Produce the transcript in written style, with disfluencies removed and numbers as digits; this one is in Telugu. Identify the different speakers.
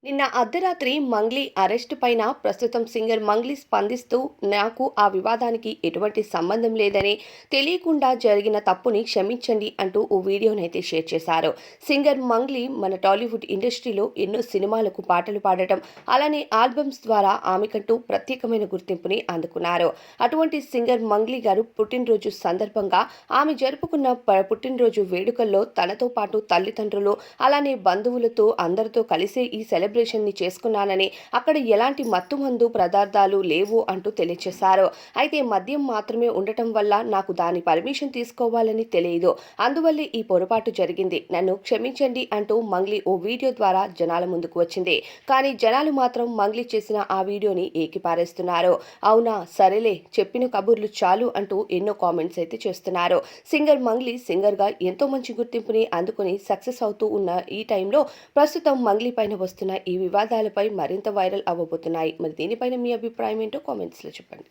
Speaker 1: నిన్న అర్ధరాత్రి మంగ్లీ అరెస్టు పైన ప్రస్తుతం సింగర్ మంగ్లీ స్పందిస్తూ నాకు ఆ వివాదానికి ఎటువంటి సంబంధం లేదని, తెలియకుండా జరిగిన తప్పుని క్షమించండి అంటూ ఓ వీడియోనైతే షేర్ చేశారు. సింగర్ మంగ్లీ మన టాలీవుడ్ ఇండస్ట్రీలో ఎన్నో సినిమాలకు పాటలు పాడటం, అలానే ఆల్బమ్స్ ద్వారా ఆమెకంటూ ప్రత్యేకమైన గుర్తింపుని అందుకున్నారు. అటువంటి సింగర్ మంగ్లీ గారు పుట్టినరోజు సందర్భంగా ఆమె జరుపుకున్న పుట్టినరోజు వేడుకల్లో తనతో పాటు తల్లిదండ్రులు, అలానే బంధువులతో అందరితో కలిసే ఈ సెలబ్రేషన్ని చేసుకున్నానని, అక్కడ ఎలాంటి మత్తుమందు పదార్థాలు లేవు అంటూ తెలియజేశారు. అయితే మద్యం మాత్రమే ఉండటం వల్ల నాకు దాని పర్మిషన్ తీసుకోవాలని తెలియదు, అందువల్లే ఈ పొరపాటు జరిగింది, నన్ను క్షమించండి అంటూ మంగ్లీ ఓ వీడియో ద్వారా జనాల ముందుకు వచ్చింది. కానీ జనాలు మాత్రం మంగ్లీ చేసిన ఆ వీడియోని ఏకిపారేస్తున్నారు. అవునా, సరేలే, చెప్పిన కబుర్లు చాలు అంటూ ఎన్నో కామెంట్స్ అయితే చేస్తున్నారు. సింగర్ మంగ్లీ సింగర్గా ఎంతో మంచి గుర్తింపుని అందుకుని సక్సెస్ అవుతూ ఉన్న ఈ టైంలో ప్రస్తుతం మంగ్లీ పైన వస్తున్న ఈ వివాదాలపై మరింత వైరల్ అవ్వబోతున్నాయి. మరి దీనిపైన మీ అభిప్రాయం ఏంటో కామెంట్స్లో చెప్పండి.